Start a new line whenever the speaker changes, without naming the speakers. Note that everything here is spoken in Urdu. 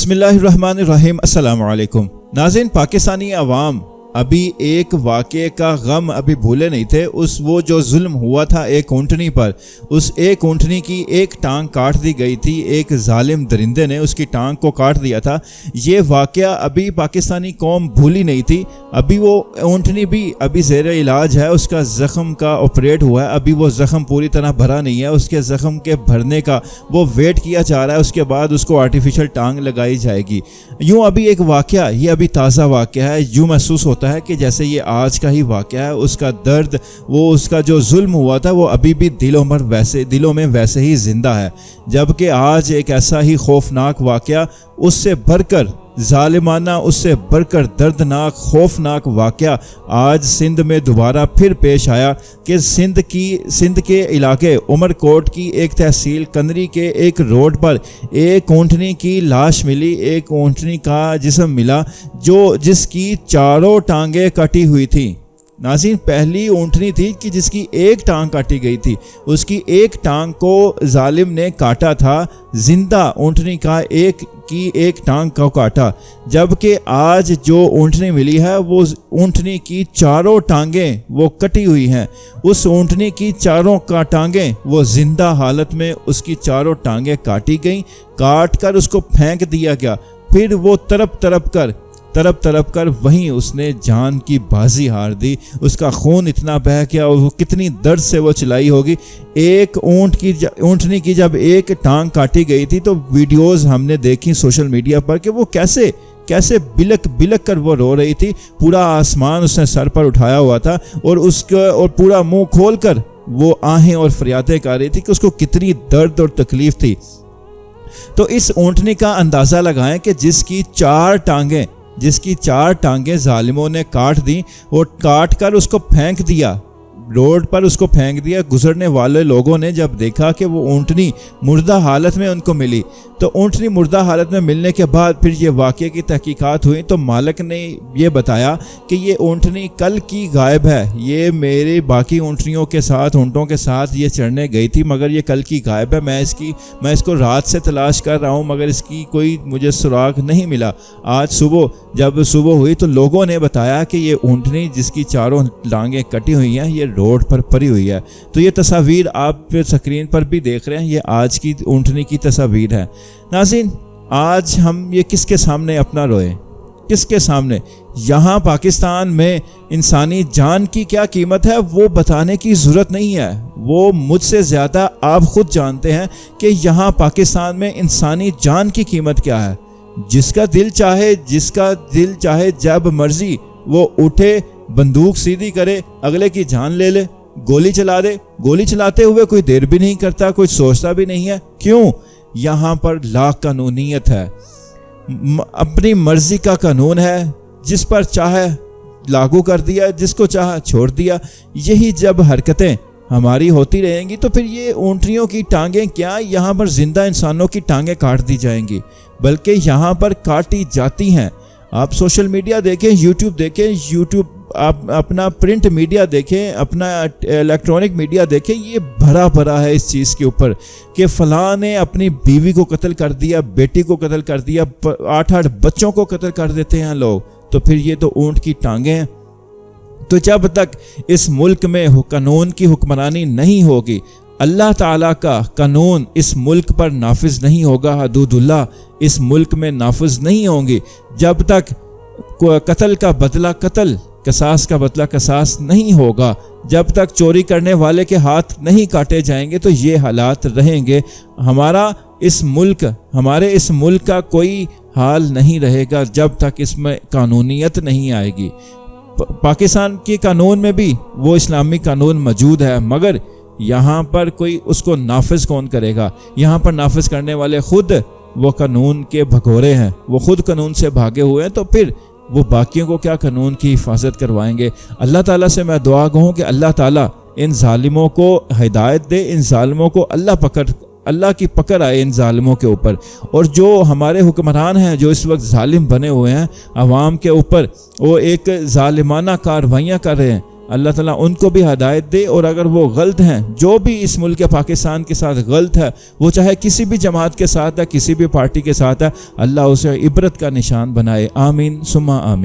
بسم اللہ الرحمن الرحیم۔ السلام علیکم ناظرین، پاکستانی عوام ابھی ایک واقعے کا غم ابھی بھولے نہیں تھے۔ وہ جو ظلم ہوا تھا ایک اونٹنی پر، اس ایک اونٹنی کی ایک ٹانگ کاٹ دی گئی تھی، ایک ظالم درندے نے اس کی ٹانگ کو کاٹ دیا تھا۔ یہ واقعہ ابھی پاکستانی قوم بھولی نہیں تھی۔ ابھی وہ اونٹنی بھی ابھی زیر علاج ہے، اس کا زخم کا آپریٹ ہوا ہے، ابھی وہ زخم پوری طرح بھرا نہیں ہے، اس کے زخم کے بھرنے کا وہ ویٹ کیا جا رہا ہے، اس کے بعد اس کو آرٹیفیشل ٹانگ لگائی جائے گی۔ یوں ابھی ایک واقعہ، یہ ابھی تازہ واقعہ ہے، یوں محسوس ہوتا ہے کہ جیسے یہ آج کا ہی واقعہ ہے۔ اس کا درد، وہ اس کا جو ظلم ہوا تھا وہ ابھی بھی دلوں میں ویسے ہی زندہ ہے، جبکہ آج ایک ایسا ہی خوفناک واقعہ، اس سے بڑھ کر ظالمانہ، اس سے بڑھ کر دردناک خوفناک واقعہ آج سندھ میں دوبارہ پھر پیش آیا کہ سندھ کے علاقے عمر کوٹ کی ایک تحصیل کنری کے ایک روڈ پر ایک اونٹنی کی لاش ملی، ایک اونٹنی کا جسم ملا جس کی چاروں ٹانگیں کٹی ہوئی تھیں۔ ناظرین، پہلی اونٹنی تھی کہ جس کی ایک ٹانگ کاٹی گئی تھی، اس کی ایک ٹانگ کو ظالم نے کاٹا تھا، زندہ اونٹنی کا ایک ٹانگ کو کاٹا، جبکہ آج جو اونٹنی ملی ہے وہ اونٹنی کی چاروں ٹانگیں وہ کٹی ہوئی ہیں۔ اس اونٹنی کی چاروں ٹانگیں وہ زندہ حالت میں، اس کی چاروں ٹانگیں کاٹی گئیں، کاٹ کر اس کو پھینک دیا گیا، پھر وہ تڑپ تڑپ کر وہیں اس نے جان کی بازی ہار دی، اس کا خون اتنا بہہ گیا اور وہ کتنی درد سے وہ چلائی ہوگی۔ ایک اونٹنی کی جب ایک ٹانگ کاٹی گئی تھی تو ویڈیوز ہم نے دیکھی سوشل میڈیا پر کہ وہ کیسے بلک کر وہ رو رہی تھی، پورا آسمان اس نے سر پر اٹھایا ہوا تھا اور پورا منہ کھول کر وہ آہیں اور فریادیں کر رہی تھی کہ اس کو کتنی درد اور تکلیف تھی۔ تو اس اونٹنی کا اندازہ لگائیں کہ جس کی چار ٹانگیں ظالموں نے کاٹ دیں اور کاٹ کر اس کو پھینک دیا، روڈ پر اس کو پھینک دیا۔ گزرنے والے لوگوں نے جب دیکھا کہ وہ اونٹنی مردہ حالت میں ان کو ملی، تو اونٹنی مردہ حالت میں ملنے کے بعد پھر یہ واقعے کی تحقیقات ہوئی تو مالک نے یہ بتایا کہ یہ اونٹنی کل کی غائب ہے، یہ میرے باقی اونٹنیوں کے ساتھ، اونٹوں کے ساتھ یہ چڑھنے گئی تھی، مگر یہ کل کی غائب ہے، میں اس کو رات سے تلاش کر رہا ہوں، مگر اس کی کوئی مجھے سراغ نہیں ملا۔ آج جب صبح ہوئی تو لوگوں نے بتایا کہ یہ اونٹنی جس کی چاروں ٹانگیں کٹی ہوئی ہیں یہ روڈ پر پڑی ہوئی ہے۔ تو یہ تصاویر آپ سکرین پر بھی دیکھ رہے ہیں، یہ آج کی اونٹنی کی تصاویر ہے۔ ناظرین، آج ہم یہ کس کے سامنے اپنا روئیں، کس کے سامنے؟ یہاں پاکستان میں انسانی جان کی کیا قیمت ہے وہ بتانے کی ضرورت نہیں ہے، وہ مجھ سے زیادہ آپ خود جانتے ہیں کہ یہاں پاکستان میں انسانی جان کی قیمت کیا ہے۔ جس کا دل چاہے جب مرضی وہ اٹھے، بندوق سیدھی کرے، اگلے کی جان لے لے، گولی چلا دے، گولی چلاتے ہوئے کوئی دیر بھی نہیں کرتا، کوئی سوچتا بھی نہیں ہے۔ کیوں؟ یہاں پر لا قانونیت ہے، اپنی مرضی کا قانون ہے، جس پر چاہے لاگو کر دیا، جس کو چاہا چھوڑ دیا۔ یہی جب حرکتیں ہماری ہوتی رہیں گی تو پھر یہ اونٹنیوں کی ٹانگیں کیا، یہاں پر زندہ انسانوں کی ٹانگیں کاٹ دی جائیں گی، بلکہ یہاں پر کاٹی جاتی ہیں۔ آپ سوشل میڈیا دیکھیں، یوٹیوب آپ اپنا پرنٹ میڈیا دیکھیں، اپنا الیکٹرانک میڈیا دیکھیں، یہ بھرا ہے اس چیز کے اوپر کہ فلاں نے اپنی بیوی کو قتل کر دیا، بیٹی کو قتل کر دیا، 8 بچوں کو قتل کر دیتے ہیں لوگ۔ تو پھر یہ تو اونٹ کی ٹانگیں ہیں۔ تو جب تک اس ملک میں قانون کی حکمرانی نہیں ہوگی، اللہ تعالیٰ کا قانون اس ملک پر نافذ نہیں ہوگا، حدود اللہ اس ملک میں نافذ نہیں ہوں گی، جب تک قتل کا بدلہ قتل، قصاص کا بدلہ قصاص نہیں ہوگا، جب تک چوری کرنے والے کے ہاتھ نہیں کاٹے جائیں گے تو یہ حالات رہیں گے۔ ہمارے اس ملک کا کوئی حال نہیں رہے گا جب تک اس میں قانونیت نہیں آئے گی۔ پاکستان کے قانون میں بھی وہ اسلامی قانون موجود ہے، مگر یہاں پر کوئی اس کو نافذ کون کرے گا؟ یہاں پر نافذ کرنے والے خود وہ قانون کے بھگورے ہیں، وہ خود قانون سے بھاگے ہوئے ہیں، تو پھر وہ باقیوں کو کیا قانون کی حفاظت کروائیں گے؟ اللہ تعالیٰ سے میں دعا گو ہوں کہ اللہ تعالیٰ ان ظالموں کو ہدایت دے، ان ظالموں کو اللہ کی پکڑ آئے ان ظالموں کے اوپر، اور جو ہمارے حکمران ہیں جو اس وقت ظالم بنے ہوئے ہیں عوام کے اوپر، وہ ایک ظالمانہ کارروائیاں کر رہے ہیں، اللہ تعالیٰ ان کو بھی ہدایت دے، اور اگر وہ غلط ہیں، جو بھی اس ملک پاکستان کے ساتھ غلط ہے، وہ چاہے کسی بھی جماعت کے ساتھ ہے، کسی بھی پارٹی کے ساتھ ہے، اللہ اسے عبرت کا نشان بنائے۔ آمین ثم آمین۔